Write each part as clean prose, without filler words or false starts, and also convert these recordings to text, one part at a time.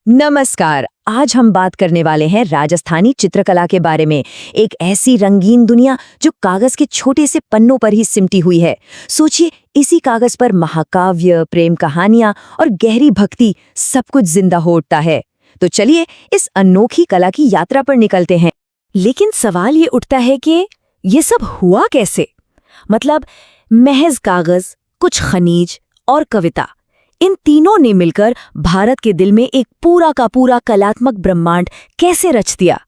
नमस्कार। आज हम बात करने वाले हैं राजस्थानी चित्रकला के बारे में। एक ऐसी रंगीन दुनिया जो कागज के छोटे से पन्नों पर ही सिमटी हुई है। सोचिए, इसी कागज पर महाकाव्य, प्रेम कहानियां और गहरी भक्ति सब कुछ जिंदा हो उठता है। तो चलिए इस अनोखी कला की यात्रा पर निकलते हैं। लेकिन सवाल ये उठता है कि ये सब हुआ कैसे? मतलब महज कागज, कुछ खनिज और कविता, इन तीनों ने मिलकर भारत के दिल में एक पूरा का पूरा कलात्मक ब्रह्मांड कैसे रच दिया?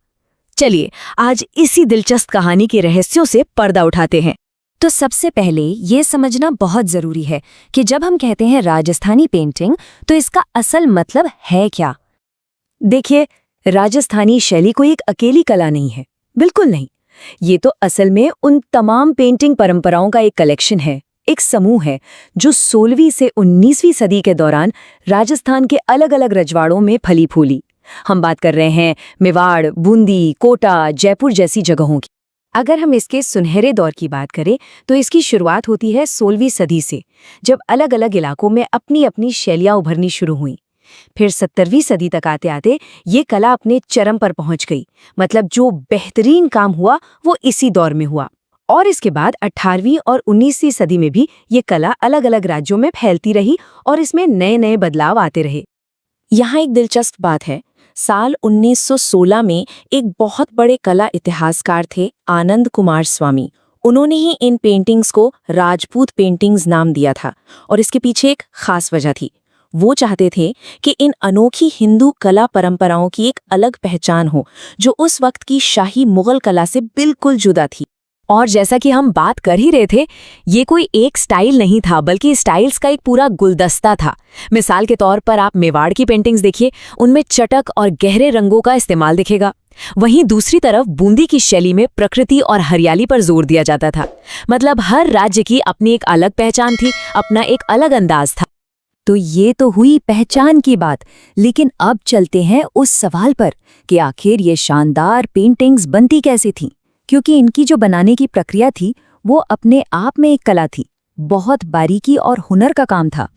चलिए आज इसी दिलचस्प कहानी के रहस्यों से पर्दा उठाते हैं। तो सबसे पहले ये समझना बहुत जरूरी है कि जब हम कहते हैं राजस्थानी पेंटिंग तो इसका असल मतलब है क्या? देखिए, राजस्थानी शैली कोई एक अकेली कला नहीं है, बिल्कुल नहीं। ये तो असल में उन तमाम पेंटिंग परंपराओं का एक कलेक्शन है, एक समूह है जो 16वीं से 19वीं सदी के दौरान राजस्थान के अलग अलग रजवाड़ों में फली फूली। हम बात कर रहे हैं मेवाड़, बूंदी, कोटा, जयपुर जैसी जगहों की। अगर हम इसके सुनहरे दौर की बात करें तो इसकी शुरुआत होती है 16वीं सदी से, जब अलग अलग इलाकों में अपनी अपनी शैलियां उभरनी शुरू हुईं। फिर 17वीं सदी तक आते आते ये कला अपने चरम पर पहुंच गई। मतलब जो बेहतरीन काम हुआ वो इसी दौर में हुआ। और इसके बाद 18वीं और 19वीं सदी में भी ये कला अलग अलग राज्यों में फैलती रही और इसमें नए नए बदलाव आते रहे। यहाँ एक दिलचस्प बात है, साल 1916 में एक बहुत बड़े कला इतिहासकार थे आनंद कुमार स्वामी। उन्होंने ही इन पेंटिंग्स को राजपूत पेंटिंग्स नाम दिया था और इसके पीछे एक खास वजह थी। वो चाहते थे कि इन अनोखी हिंदू कला परंपराओं की एक अलग पहचान हो जो उस वक्त की शाही मुगल कला से बिल्कुल जुदा थी। और जैसा कि हम बात कर ही रहे थे, ये कोई एक स्टाइल नहीं था, बल्कि स्टाइल्स का एक पूरा गुलदस्ता था। मिसाल के तौर पर आप मेवाड़ की पेंटिंग्स देखिए, उनमें चटक और गहरे रंगों का इस्तेमाल दिखेगा। वहीं दूसरी तरफ बूंदी की शैली में प्रकृति और हरियाली पर जोर दिया जाता था। मतलब हर राज्य की अपनी एक अलग पहचान थी, अपना एक अलग अंदाज था। तो ये तो हुई पहचान की बात, लेकिन अब चलते हैं उस सवाल पर कि आखिर ये शानदार पेंटिंग्स बनती कैसे थीं? क्योंकि इनकी जो बनाने की प्रक्रिया थी वो अपने आप में एक कला थी, बहुत बारीकी और हुनर का काम था।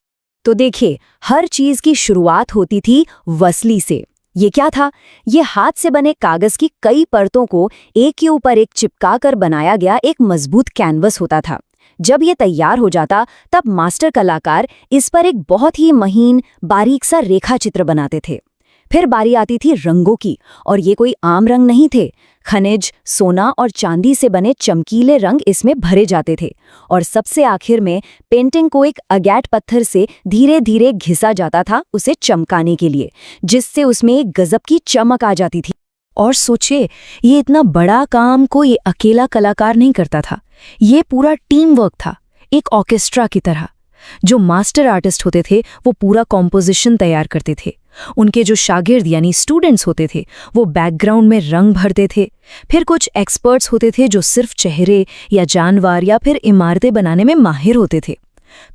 तो देखिए, हर चीज की शुरुआत होती थी वसली से। ये क्या था? ये हाथ से बने कागज की कई परतों को एक के ऊपर एक चिपका कर बनाया गया एक मजबूत कैनवस होता था। जब ये तैयार हो जाता तब मास्टर कलाकार इस पर एक बहुत ही महीन बारीक सा रेखा चित्र बनाते थे। फिर बारी आती थी रंगों की, और ये कोई आम रंग नहीं थे। खनिज, सोना और चांदी से बने चमकीले रंग इसमें भरे जाते थे। और सबसे आखिर में पेंटिंग को एक अगैट पत्थर से धीरे धीरे घिसा जाता था, उसे चमकाने के लिए, जिससे उसमें एक गजब की चमक आ जाती थी। और सोचिए, ये इतना बड़ा काम कोई अकेला कलाकार नहीं करता था, ये पूरा टीम वर्क था, एक ऑर्केस्ट्रा की तरह। जो मास्टर आर्टिस्ट होते थे वो पूरा कॉम्पोजिशन तैयार करते थे। उनके जो शागिर्द यानी स्टूडेंट्स होते थे वो बैकग्राउंड में रंग भरते थे। फिर कुछ एक्सपर्ट्स होते थे जो सिर्फ चेहरे या जानवर या फिर इमारतें बनाने में माहिर होते थे।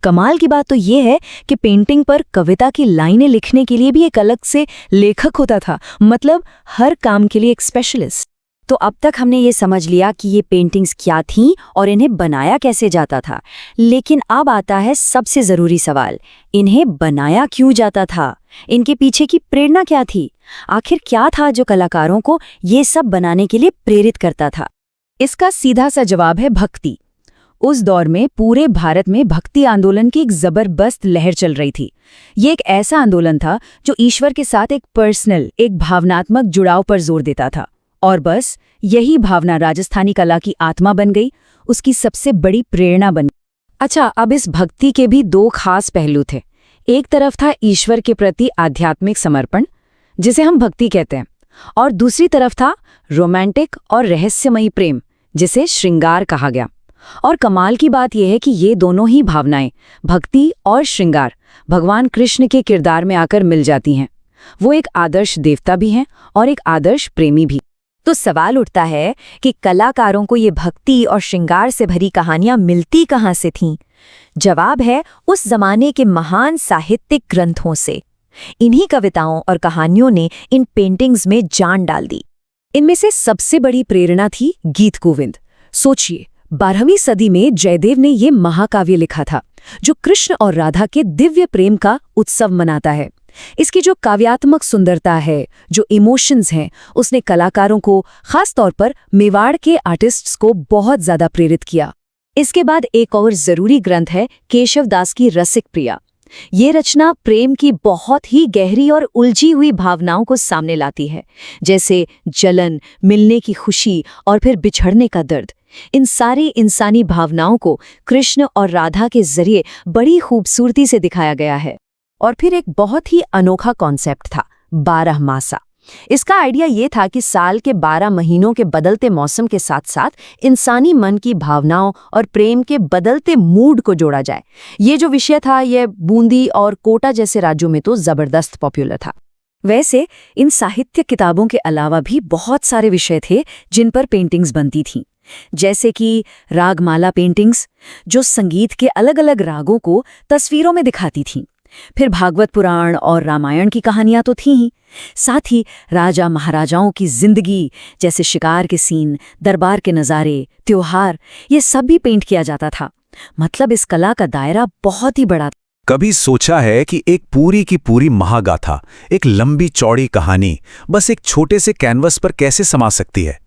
कमाल की बात तो ये है कि पेंटिंग पर कविता की लाइनें लिखने के लिए भी एक अलग से लेखक होता था। मतलब हर काम के लिए एक स्पेशलिस्ट। तो अब तक हमने ये समझ लिया कि ये पेंटिंग्स क्या थीं और इन्हें बनाया कैसे जाता था। लेकिन अब आता है सबसे ज़रूरी सवाल, इन्हें बनाया क्यों जाता था? इनके पीछे की प्रेरणा क्या थी? आखिर क्या था जो कलाकारों को ये सब बनाने के लिए प्रेरित करता था? इसका सीधा सा जवाब है भक्ति। उस दौर में पूरे भारत में भक्ति आंदोलन की एक जबरदस्त लहर चल रही थी। ये एक ऐसा आंदोलन था जो ईश्वर के साथ एक पर्सनल, एक भावनात्मक जुड़ाव पर जोर देता था। और बस यही भावना राजस्थानी कला की आत्मा बन गई, उसकी सबसे बड़ी प्रेरणा बन गई। अच्छा, अब इस भक्ति के भी दो खास पहलू थे। एक तरफ था ईश्वर के प्रति आध्यात्मिक समर्पण, जिसे हम भक्ति कहते हैं, और दूसरी तरफ था रोमांटिक और रहस्यमयी प्रेम, जिसे श्रृंगार कहा गया। और कमाल की बात यह है कि ये दोनों ही भावनाएं, भक्ति और श्रृंगार, भगवान कृष्ण के किरदार में आकर मिल जाती हैं। वो एक आदर्श देवता भी हैं और एक आदर्श प्रेमी भी। तो सवाल उठता है कि कलाकारों को ये भक्ति और श्रृंगार से भरी कहानियां मिलती कहाँ से थीं? जवाब है उस जमाने के महान साहित्यिक ग्रंथों से। इन्हीं कविताओं और कहानियों ने इन पेंटिंग्स में जान डाल दी। इनमें से सबसे बड़ी प्रेरणा थी गीत गोविंद। सोचिए, 12वीं सदी में जयदेव ने ये महाकाव्य लिखा था, जो कृष्ण और राधा के दिव्य प्रेम का उत्सव मनाता है। इसकी जो काव्यात्मक सुंदरता है, जो इमोशंस हैं, उसने कलाकारों को, खास तौर पर मेवाड़ के आर्टिस्ट्स को बहुत ज्यादा प्रेरित किया। इसके बाद एक और जरूरी ग्रंथ है केशव दास की रसिक प्रिया। ये रचना प्रेम की बहुत ही गहरी और उलझी हुई भावनाओं को सामने लाती है, जैसे जलन, मिलने की खुशी और फिर बिछड़ने का दर्द। इन सारी इंसानी भावनाओं को कृष्ण और राधा के जरिए बड़ी खूबसूरती से दिखाया गया है। और फिर एक बहुत ही अनोखा कॉन्सेप्ट था 12 मासा। इसका आइडिया ये था कि साल के 12 महीनों के बदलते मौसम के साथ साथ इंसानी मन की भावनाओं और प्रेम के बदलते मूड को जोड़ा जाए। ये जो विषय था, ये बूंदी और कोटा जैसे राज्यों में तो जबरदस्त पॉपुलर था। वैसे इन साहित्य किताबों के अलावा भी बहुत सारे विषय थे जिन पर पेंटिंग्स बनती थीं, जैसे कि रागमाला पेंटिंग्स, जो संगीत के अलग अलग रागों को तस्वीरों में दिखाती थीं। फिर भागवत पुराण और रामायण की कहानियां तो थीं ही, साथ ही राजा महाराजाओं की जिंदगी, जैसे शिकार के सीन, दरबार के नज़ारे, त्योहार, ये सब भी पेंट किया जाता था। मतलब इस कला का दायरा बहुत ही बड़ा था। कभी सोचा है कि एक पूरी की पूरी महागाथा, एक लंबी चौड़ी कहानी बस एक छोटे से कैनवस पर कैसे समा सकती है?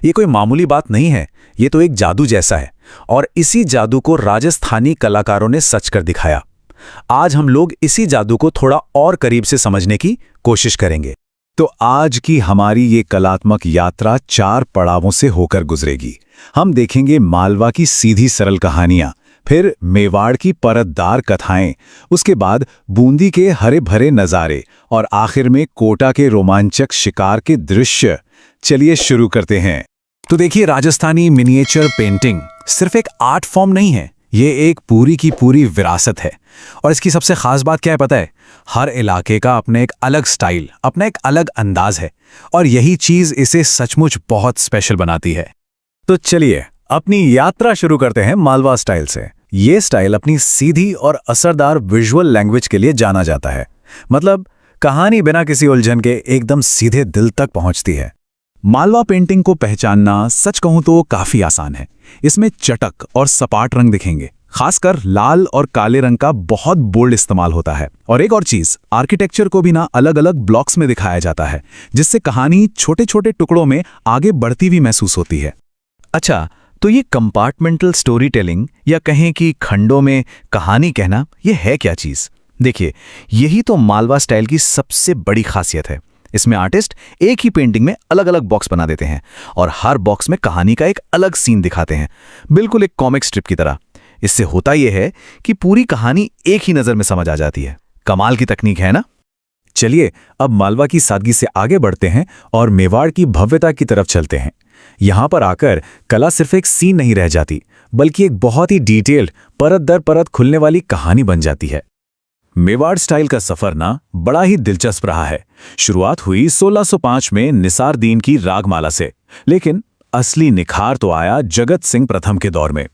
ये कोई मामूली बात नहीं है, ये तो एक जादू जैसा है। और इसी जादू को राजस्थानी कलाकारों ने सच कर दिखाया। आज हम लोग इसी जादू को थोड़ा और करीब से समझने की कोशिश करेंगे। तो आज की हमारी ये कलात्मक यात्रा 4 पड़ावों से होकर गुजरेगी। हम देखेंगे मालवा की सीधी सरल कहानियां, फिर मेवाड़ की परतदार कथाएं, उसके बाद बूंदी के हरे भरे नज़ारे और आखिर में कोटा के रोमांचक शिकार के दृश्य। चलिए शुरू करते हैं। तो देखिए, राजस्थानी मिनिएचर पेंटिंग सिर्फ एक आर्ट फॉर्म नहीं है, ये एक पूरी की पूरी विरासत है। और इसकी सबसे खास बात क्या है पता है? हर इलाके का अपने एक अलग स्टाइल, अपना एक अलग अंदाज है, और यही चीज इसे सचमुच बहुत स्पेशल बनाती है। तो चलिए अपनी यात्रा शुरू करते हैं मालवा स्टाइल से। ये स्टाइल अपनी सीधी और असरदार विजुअल लैंग्वेज के लिए जाना जाता है। मतलब कहानी बिना किसी उलझन के एकदम सीधे दिल तक पहुंचती है। मालवा पेंटिंग को पहचानना सच कहूं तो काफी आसान है। इसमें चटक और सपाट रंग दिखेंगे, खासकर लाल और काले रंग का बहुत बोल्ड इस्तेमाल होता है। और एक और चीज, आर्किटेक्चर को भी ना अलग अलग ब्लॉक्स में दिखाया जाता है, जिससे कहानी छोटे छोटे टुकड़ों में आगे बढ़ती हुई महसूस होती है। अच्छा, तो ये कंपार्टमेंटल स्टोरी टेलिंग या कहें कि खंडों में कहानी कहना, ये है क्या चीज? देखिए, यही तो मालवा स्टाइल की सबसे बड़ी खासियत है। इसमें आर्टिस्ट एक ही पेंटिंग में अलग अलग बॉक्स बना देते हैं और हर बॉक्स में कहानी का एक अलग सीन दिखाते हैं, बिल्कुल एक कॉमिक स्ट्रिप की तरह। इससे होता यह है कि पूरी कहानी एक ही नज़र में समझ आ जाती है। कमाल की तकनीक है ना? चलिए अब मालवा की सादगी से आगे बढ़ते हैं और मेवाड़ की भव्यता की तरफ चलते हैं। यहां पर आकर कला सिर्फ एक सीन नहीं रह जाती, बल्कि एक बहुत ही डिटेल्ड, परत दर परत खुलने वाली कहानी बन जाती है। मेवाड़ स्टाइल का सफर ना बड़ा ही दिलचस्प रहा है। शुरुआत हुई 1605 में निसार दीन की रागमाला से, लेकिन असली निखार तो आया जगत सिंह प्रथम के दौर में।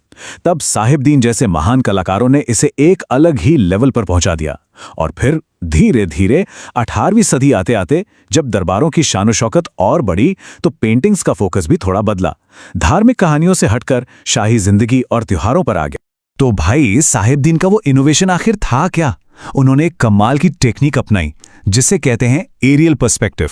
तब साहिबदीन जैसे महान कलाकारों ने इसे एक अलग ही लेवल पर पहुंचा दिया। और फिर धीरे धीरे 18वीं सदी आते आते जब दरबारों की शान शौकत और बढ़ी, तो पेंटिंग्स का फोकस भी थोड़ा बदला। धार्मिक कहानियों से हटकर शाही जिंदगी और त्योहारों पर आ गया। तो भाई, साहिबदीन का वो इनोवेशन आखिर था क्या? उन्होंने एक कमाल की टेक्निक अपनाई, जिसे कहते हैं एरियल पर्सपेक्टिव।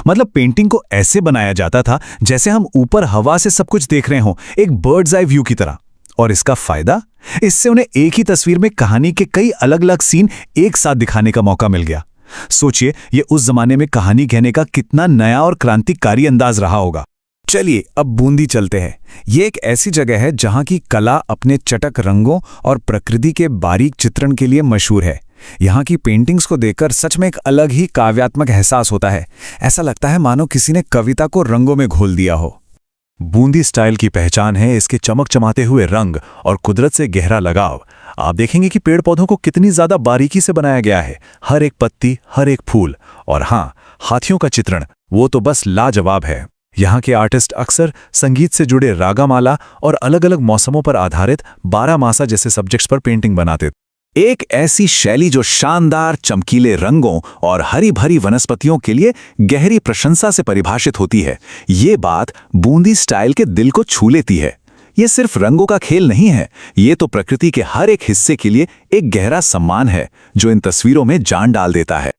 मतलब पेंटिंग को ऐसे बनाया जाता था जैसे हम ऊपर हवा से सब कुछ देख रहे हों, एक बर्ड्स आई व्यू की तरह। और इसका फायदा, इससे उन्हें एक ही तस्वीर में कहानी के कई अलग अलग सीन एक साथ दिखाने का मौका मिल गया। सोचिए, ये उस जमाने में कहानी कहने का कितना नया और क्रांतिकारी अंदाज रहा होगा। चलिए अब बूंदी चलते हैं। ये एक ऐसी जगह है जहां की कला अपने चटक रंगों और प्रकृति के बारीक चित्रण के लिए मशहूर है। यहाँ की पेंटिंग्स को देखकर सच में एक अलग ही काव्यात्मक एहसास होता है। ऐसा लगता है मानो किसी ने कविता को रंगों में घोल दिया हो। बूंदी स्टाइल की पहचान है इसके चमक चमाते हुए रंग और कुदरत से गहरा लगाव। आप देखेंगे कि पेड़ पौधों को कितनी ज्यादा बारीकी से बनाया गया है, हर एक पत्ती, हर एक फूल। और हाँ, हाथियों का चित्रण, वो तो बस लाजवाब है। यहाँ के आर्टिस्ट अक्सर संगीत से जुड़े रागामाला और अलग अलग मौसमों पर आधारित 12 मासा जैसे सब्जेक्ट्स पर पेंटिंग बनाते। एक ऐसी शैली जो शानदार चमकीले रंगों और हरी भरी वनस्पतियों के लिए गहरी प्रशंसा से परिभाषित होती है। ये बात बूंदी स्टाइल के दिल को छू लेती है। ये सिर्फ रंगों का खेल नहीं है, ये तो प्रकृति के हर एक हिस्से के लिए एक गहरा सम्मान है जो इन तस्वीरों में जान डाल देता है।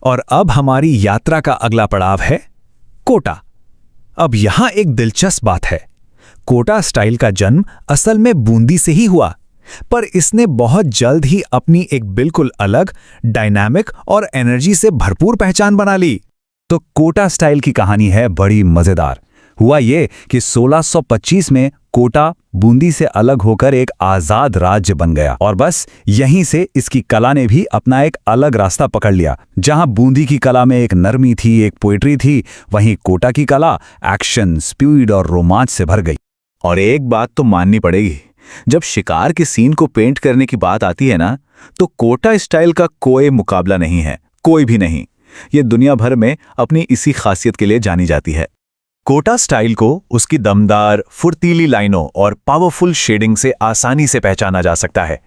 और अब हमारी यात्रा का अगला पड़ाव है कोटा। अब यहां एक दिलचस्प बात है। कोटा स्टाइल का जन्म असल में बूंदी से ही हुआ, पर इसने बहुत जल्द ही अपनी एक बिल्कुल अलग, डायनामिक और एनर्जी से भरपूर पहचान बना ली। तो कोटा स्टाइल की कहानी है बड़ी मजेदार। हुआ ये कि 1625 में कोटा बूंदी से अलग होकर एक आजाद राज्य बन गया और बस यहीं से इसकी कला ने भी अपना एक अलग रास्ता पकड़ लिया। जहां बूंदी की कला में एक नरमी थी, एक पोएट्री थी, वहीं कोटा की कला एक्शन, स्पीड और रोमांच से भर गई। और एक बात तो माननी पड़ेगी, जब शिकार के सीन को पेंट करने की बात आती है ना, तो कोटा स्टाइल का कोई मुकाबला नहीं है, कोई भी नहीं। ये दुनिया भर में अपनी इसी खासियत के लिए जानी जाती है। कोटा स्टाइल को उसकी दमदार, फुर्तीली लाइनों और पावरफुल शेडिंग से आसानी से पहचाना जा सकता है।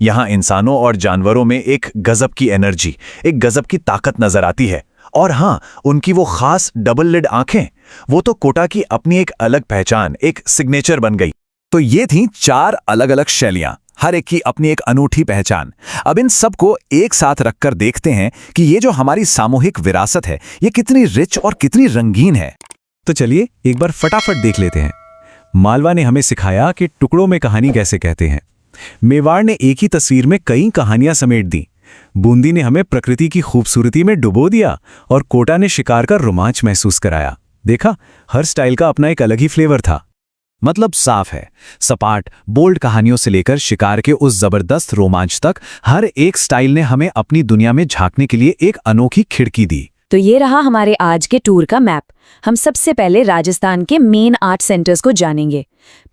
यहाँ इंसानों और जानवरों में एक गजब की एनर्जी, एक गजब की ताकत नजर आती है। और हाँ, उनकी वो खास डबल लिड आंखें, वो तो कोटा की अपनी एक अलग पहचान, एक सिग्नेचर बन गई। तो ये थीं 4 अलग अलग शैलियां, हर एक की अपनी एक अनूठी पहचान। अब इन सब को एक साथ रखकर देखते हैं कि ये जो हमारी सामूहिक विरासत है, ये कितनी रिच और कितनी रंगीन है। तो चलिए एक बार फटाफट देख लेते हैं। मालवा ने हमें सिखाया कि टुकड़ों में कहानी कैसे कहते हैं। मेवाड़ ने एक ही तस्वीर में कई कहानियां समेट दी। बूंदी ने हमें प्रकृति की खूबसूरती में डुबो दिया और कोटा ने शिकार का रोमांच महसूस कराया। देखा, हर स्टाइल का अपना एक अलग ही फ्लेवर था। मतलब साफ है, सपाट, बोल्ड कहानियों से लेकर शिकार के उस जबरदस्त रोमांच तक हर एक स्टाइल ने हमें अपनी दुनिया में झांकने के लिए एक अनोखी खिड़की दी। तो ये रहा हमारे आज के टूर का मैप। हम सबसे पहले राजस्थान के मेन आर्ट सेंटर्स को जानेंगे,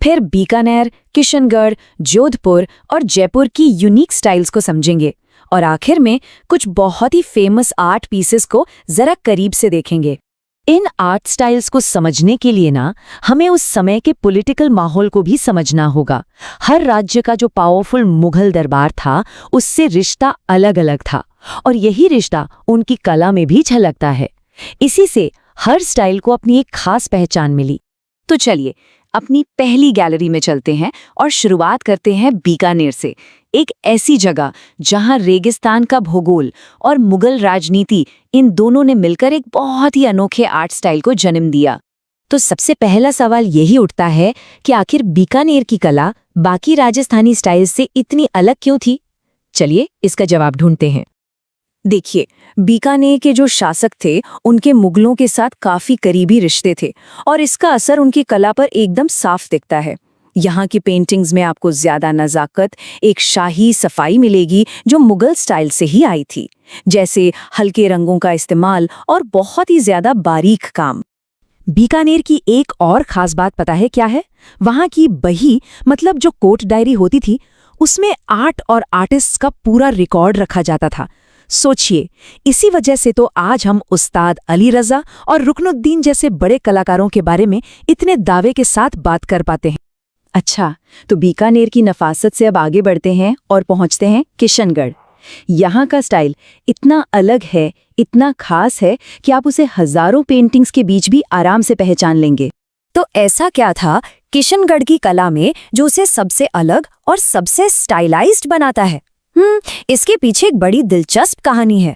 फिर बीकानेर, किशनगढ़, जोधपुर और जयपुर की यूनिक स्टाइल्स को समझेंगे और आखिर में कुछ बहुत ही फेमस आर्ट पीसेस को जरा करीब से देखेंगे। इन आर्ट स्टाइल्स को समझने के लिए ना हमें उस समय के पॉलिटिकल माहौल को भी समझना होगा। हर राज्य का जो पावरफुल मुगल दरबार था, उससे रिश्ता अलग अलग था और यही रिश्ता उनकी कला में भी झलकता है। इसी से हर स्टाइल को अपनी एक खास पहचान मिली। तो चलिए अपनी पहली गैलरी में चलते हैं और शुरुआत करते हैं बीकानेर से, एक ऐसी जगह जहां रेगिस्तान का भूगोल और मुगल राजनीति, इन दोनों ने मिलकर एक बहुत ही अनोखे आर्ट स्टाइल को जन्म दिया। तो सबसे पहला सवाल यही उठता है कि आखिर बीकानेर की कला बाकी राजस्थानी स्टाइल से इतनी अलग क्यों थी? चलिए इसका जवाब ढूंढते हैं। देखिए, बीकानेर के जो शासक थे, उनके मुगलों के साथ काफी करीबी रिश्ते थे और इसका असर उनकी कला पर एकदम साफ दिखता है। यहाँ की पेंटिंग्स में आपको ज्यादा नजाकत, एक शाही सफाई मिलेगी जो मुगल स्टाइल से ही आई थी, जैसे हल्के रंगों का इस्तेमाल और बहुत ही ज्यादा बारीक काम। बीकानेर की एक और खास बात पता है क्या है? वहाँ की बही, मतलब जो कोर्ट डायरी होती थी, उसमें आर्ट और आर्टिस्ट का पूरा रिकॉर्ड रखा जाता था। सोचिए, इसी वजह से तो आज हम उस्ताद अली रजा और रुकनुद्दीन जैसे बड़े कलाकारों के बारे में इतने दावे के साथ बात कर पाते हैं। अच्छा, तो बीकानेर की नफासत से अब आगे बढ़ते हैं और पहुंचते हैं किशनगढ़। यहाँ का स्टाइल इतना अलग है, इतना खास है कि आप उसे हजारों पेंटिंग्स के बीच भी आराम से पहचान लेंगे। तो ऐसा क्या था किशनगढ़ की कला में जो उसे सबसे अलग और सबसे स्टाइलाइज्ड बनाता है? इसके पीछे एक बड़ी दिलचस्प कहानी है।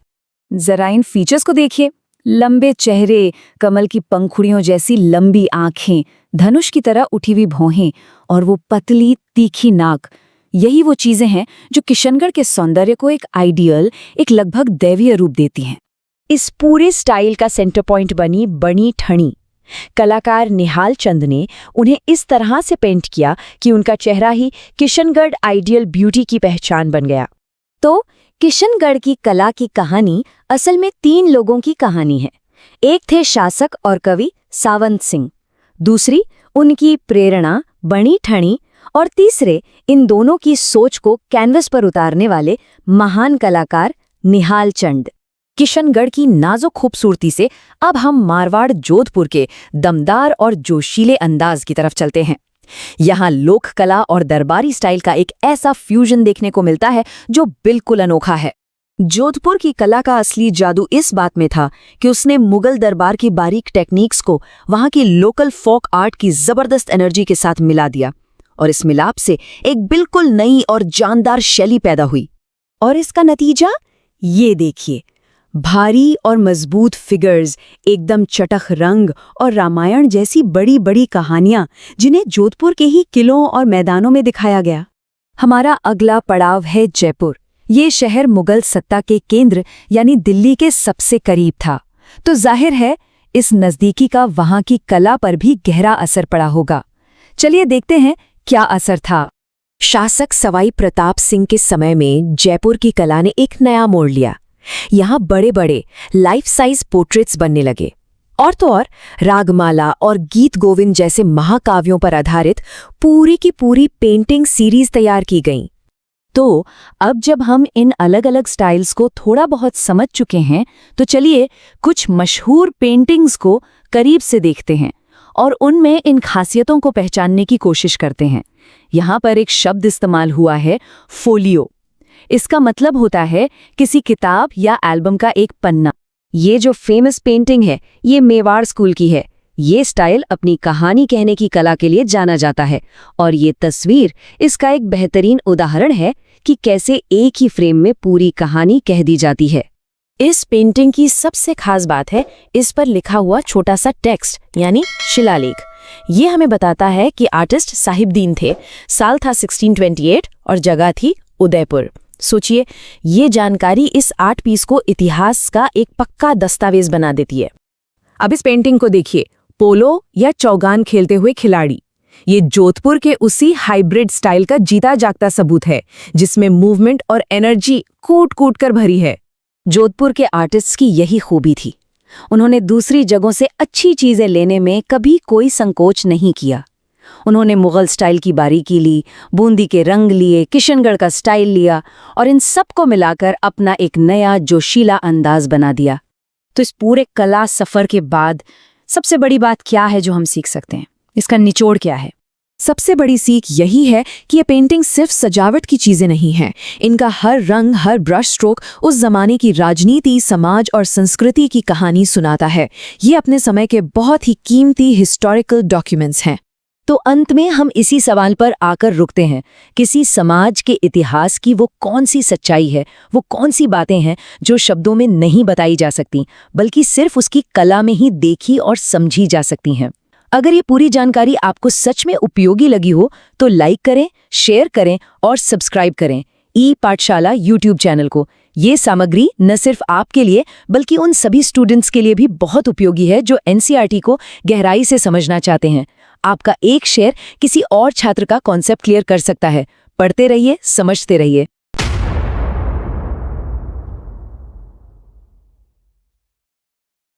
जरा इन फीचर्स को देखिए। लंबे चेहरे, कमल की पंखुड़ियों जैसी लंबी आंखें, धनुष की तरह उठी हुई भौहें और वो पतली तीखी नाक, यही वो चीजें हैं जो किशनगढ़ के सौंदर्य को एक आइडियल, एक लगभग दैवीय रूप देती हैं। इस पूरे स्टाइल का सेंटर पॉइंट बनी बनी ठणी। कलाकार निहाल चंद ने उन्हें इस तरह से पेंट किया कि उनका चेहरा ही किशनगढ़ आइडियल ब्यूटी की पहचान बन गया। तो किशनगढ़ की कला की कहानी असल में 3 लोगों की कहानी है। एक थे शासक और कवि सावंत सिंह, दूसरी उनकी प्रेरणा बनी ठणी और तीसरे इन दोनों की सोच को कैनवस पर उतारने वाले महान कलाकार निहाल चंद। किशनगढ़ की नाजुक खूबसूरती से अब हम मारवाड़ जोधपुर के दमदार और जोशीले अंदाज की तरफ चलते हैं। यहाँ लोक कला और दरबारी स्टाइल का एक ऐसा फ्यूजन देखने को मिलता है जो बिल्कुल अनोखा है। जोधपुर की कला का असली जादू इस बात में था कि उसने मुगल दरबार की बारीक टेक्निक्स को वहाँ की लोकल फोक आर्ट की जबरदस्त एनर्जी के साथ मिला दिया और इस मिलाप से एक बिल्कुल नई और जानदार शैली पैदा हुई। और इसका नतीजा ये देखिए, भारी और मजबूत फिगर्स, एकदम चटख रंग और रामायण जैसी बड़ी बड़ी कहानियां जिन्हें जोधपुर के ही किलों और मैदानों में दिखाया गया। हमारा अगला पड़ाव है जयपुर। ये शहर मुगल सत्ता के केंद्र यानी दिल्ली के सबसे करीब था, तो जाहिर है इस नज़दीकी का वहां की कला पर भी गहरा असर पड़ा होगा। चलिए देखते हैं क्या असर था। शासक सवाई प्रताप सिंह के समय में जयपुर की कला ने एक नया मोड़ लिया। यहाँ बड़े बड़े लाइफ साइज पोर्ट्रेट्स बनने लगे, और तो और रागमाला और गीत गोविंद जैसे महाकाव्यों पर आधारित पूरी की पूरी पेंटिंग सीरीज तैयार की गईं। तो अब जब हम इन अलग अलग स्टाइल्स को थोड़ा बहुत समझ चुके हैं, तो चलिए कुछ मशहूर पेंटिंग्स को करीब से देखते हैं और उनमें इन खासियतों को पहचानने की कोशिश करते हैं। यहाँ पर एक शब्द इस्तेमाल हुआ है, फोलियो। इसका मतलब होता है किसी किताब या एल्बम का एक पन्ना। ये जो फेमस पेंटिंग है, ये मेवाड़ स्कूल की है। ये स्टाइल अपनी कहानी कहने की कला के लिए जाना जाता है, और ये तस्वीर इसका एक बेहतरीन उदाहरण है कि कैसे एक ही फ्रेम में पूरी कहानी कह दी जाती है। इस पेंटिंग की सबसे खास बात है इस पर लिखा हुआ छोटा सा टेक्स्ट यानी शिलालेख। ये हमें बताता है कि आर्टिस्ट साहिबदीन थे, साल था 1628 और जगह थी उदयपुर। सोचिए, ये जानकारी इस आर्ट पीस को इतिहास का एक पक्का दस्तावेज बना देती है। अब इस पेंटिंग को देखिए, पोलो या चौगान खेलते हुए खिलाड़ी। ये जोधपुर के उसी हाइब्रिड स्टाइल का जीता जागता सबूत है, जिसमें मूवमेंट और एनर्जी कूट कूट कर भरी है। जोधपुर के आर्टिस्ट्स की यही खूबी थी, उन्होंने दूसरी जगहों से अच्छी चीजें लेने में कभी कोई संकोच नहीं किया। उन्होंने मुगल स्टाइल की बारीकी ली, बूंदी के रंग लिए, किशनगढ़ का स्टाइल लिया और इन सबको मिलाकर अपना एक नया जोशीला अंदाज बना दिया। तो इस पूरे कला सफर के बाद सबसे बड़ी बात क्या है जो हम सीख सकते हैं? इसका निचोड़ क्या है? सबसे बड़ी सीख यही है कि ये पेंटिंग सिर्फ सजावट की चीजें नहीं हैं। इनका हर रंग, हर ब्रश स्ट्रोक उस जमाने की राजनीति, समाज और संस्कृति की कहानी सुनाता है। ये अपने समय के बहुत ही कीमती हिस्टोरिकल डॉक्यूमेंट्स हैं। तो अंत में हम इसी सवाल पर आकर रुकते हैं, किसी समाज के इतिहास की वो कौन सी सच्चाई है, वो कौन सी बातें हैं जो शब्दों में नहीं बताई जा सकती, बल्कि सिर्फ उसकी कला में ही देखी और समझी जा सकती हैं। अगर ये पूरी जानकारी आपको सच में उपयोगी लगी हो तो लाइक करें, शेयर करें और सब्सक्राइब करें ई-पाठशाला यूट्यूब चैनल को। ये सामग्री न सिर्फ आपके लिए बल्कि उन सभी स्टूडेंट्स के लिए भी बहुत उपयोगी है जो एनसीईआरटी को गहराई से समझना चाहते हैं। आपका एक शेयर किसी और छात्र का कॉन्सेप्ट क्लियर कर सकता है। पढ़ते रहिए, समझते रहिए।